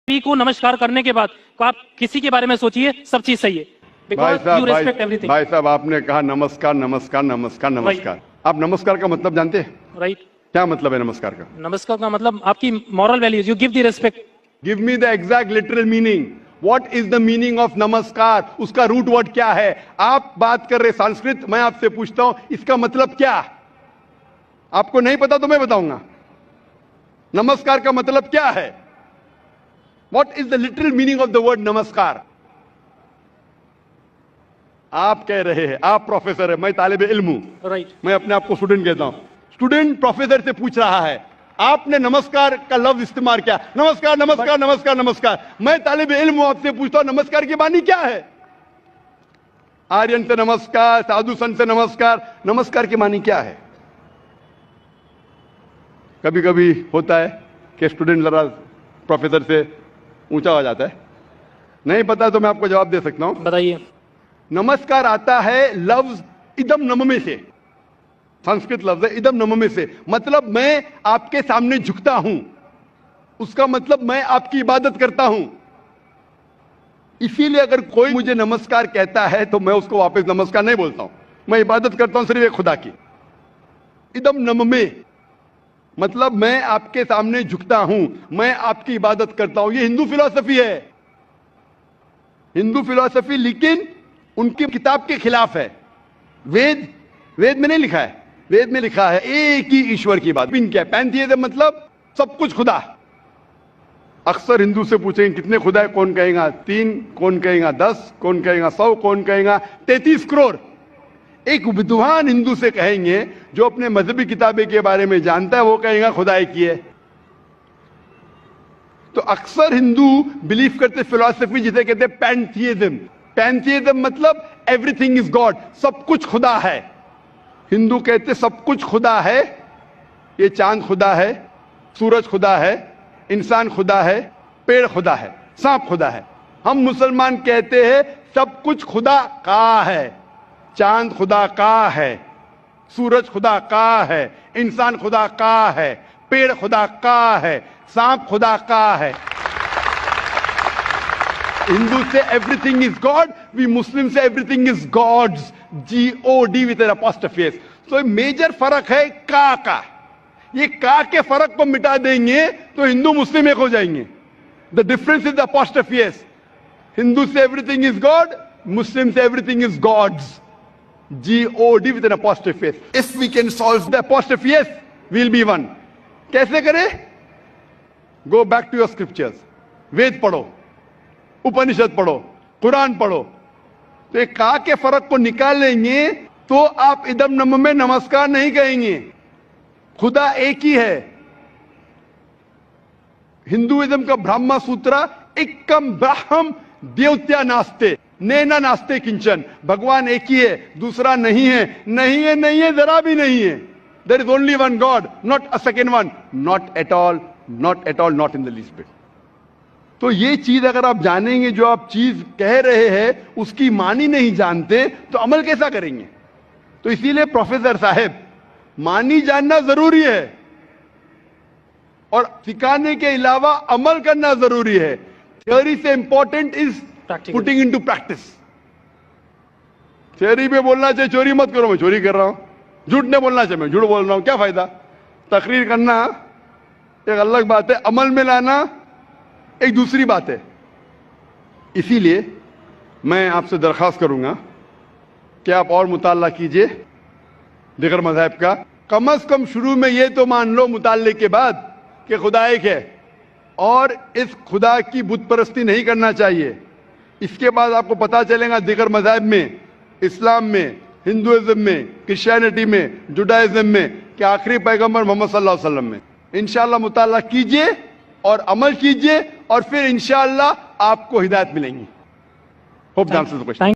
सभी को नमस्कार करने के बाद को आप किसी के बारे में सोचिए, सब चीज सही है। भाई साहब आपने कहा नमस्कार नमस्कार नमस्कार नमस्कार। आप नमस्कार का मतलब जानते हैं? राइट। क्या मतलब है नमस्कार का? नमस्कार का मतलब आपकी moral values, you give the respect. Give me the exact literal meaning. What is the meaning of नमस्कार? उसका रूट वर्ड क्या है? आप बात कर रहे संस्कृत, मैं आपसे पूछता हूं इसका मतलब क्या? आपको नहीं पता तो मैं बताऊंगा। नमस्कार का मतलब क्या है? What is the literal meaning of the word नमस्कार? आप कह रहे हैं, आप प्रोफेसर है, मैं तालिब इल्म हूं। राइट। मैं अपने आप को स्टूडेंट कहता हूं। स्टूडेंट प्रोफेसर से पूछ रहा है, आपने नमस्कार का लफ्ज इस्तेमाल किया, नमस्कार नमस्कार नमस्कार नमस्कार। मैं तालिब इल्म हूं, आपसे पूछता हूं नमस्कार की मानी क्या है? आर्यन से नमस्कार, साधु संत से नमस्कार, नमस्कार की मानी क्या है? कभी कभी होता है कि स्टूडेंट जरा प्रोफेसर से ऊंचा हो जाता है, नहीं पता तो मैं आपको जवाब दे सकता हूं। बताइए। नमस्कार आता है लफ्ज इदम नममे से, संस्कृत लफ्ज है इदम नममे से, मतलब मैं आपके सामने झुकता हूं, उसका मतलब मैं आपकी इबादत करता हूं। इसीलिए अगर कोई मुझे नमस्कार कहता है तो मैं उसको वापस नमस्कार नहीं बोलता हूं, मैं इबादत करता हूं सिर्फ एक खुदा की। इदम नममे मतलब मैं आपके सामने झुकता हूं, मैं आपकी इबादत करता हूं। ये हिंदू फिलॉसफी है, हिंदू फिलॉसफी, लेकिन उनकी किताब के खिलाफ है। वेद में नहीं लिखा है, वेद में लिखा है एक ही ईश्वर की बात। क्या पैंथीइज्म मतलब सब कुछ खुदा। अक्सर हिंदू से पूछेंगे कितने खुदा है, कौन कहेगा 3, कौन कहेगा 10, कौन कहेगा 100, कौन कहेगा 33 करोड़। एक विद्वान हिंदू से कहेंगे जो अपने मजहबी किताबें के बारे में जानता है, वो कहेगा खुदा एक ही है। तो अक्सर हिंदू बिलीव करते फिलॉसफी जिसे कहते हैं पैंथीइज्म। पैंथीइज्म मतलब एवरीथिंग इज गॉड, सब कुछ खुदा है। हिंदू कहते सब कुछ खुदा है, ये चांद खुदा है, सूरज खुदा है, इंसान खुदा है, पेड़ खुदा है, सांप खुदा है। हम मुसलमान कहते हैं सब कुछ खुदा का है, चांद खुदा का है, सूरज खुदा का है, इंसान खुदा का है, पेड़ खुदा का है, सांप खुदा का है। हिंदू से everything is God, we Muslim से everything is God's, GOD with an apostrophe S. तो मेजर फर्क है का। ये का के फर्क को मिटा देंगे तो हिंदू मुस्लिम एक हो जाएंगे। The difference is the apostrophe S. Hindu से एवरीथिंग इज गॉड, मुस्लिम से everything is God's, GOD with an apostrophe S. If we can solve the apostrophe S, we'll be one. कैसे करें? Go back to your scriptures. वेद पढ़ो, उपनिषद पढ़ो, कुरान पढ़ो, तो एक का के फर्क को निकाल लेंगे तो आप इदम नम में नमस्कार नहीं कहेंगे। खुदा एक ही है। हिंदुइज्म का ब्रह्मा सूत्र एकम ब्रह्म देवत्या नास्ते नैना नास्ते किंचन, भगवान एक ही है, दूसरा नहीं है, नहीं है, नहीं है, जरा भी नहीं है। There is only one God, not a second one, not at all, not at all, not in the least bit. तो ये चीज अगर आप जानेंगे, जो आप चीज कह रहे हैं उसकी मानी नहीं जानते तो अमल कैसा करेंगे? तो इसीलिए प्रोफेसर साहब, मानी जानना जरूरी है और सिखाने के अलावा अमल करना जरूरी है। थ्योरी से important is putting into practice. Theory में बोलना चाहिए चोरी मत करो, मैं चोरी कर रहा हूं। झूठ नहीं बोलना चाहिए, मैं झूठ बोल रहा हूं, क्या फायदा? तकरीर करना एक अलग बात है, अमल में लाना एक दूसरी बात है। इसीलिए मैं आपसे दरखास्त करूंगा कि आप और मुताला कीजिए दिगर मज़हब का। कम से कम शुरू में ये तो मान लो मुताले के बाद कि खुदा एक है और इस खुदा की बुत परस्ती नहीं करना चाहिए। इसके बाद आपको पता चलेगा दिगर मज़हब में, इस्लाम में, हिंदुइज्म में, क्रिश्चियनिटी में, जुडाइज्म में कि आखिरी पैगंबर मोहम्मद सल्लल्लाहु अलैहि वसल्लम में। इंशाअल्लाह मुताला कीजिए और अमल कीजिए और फिर इंशाअल्लाह आपको हिदायत मिलेंगी। Hope the answers the question.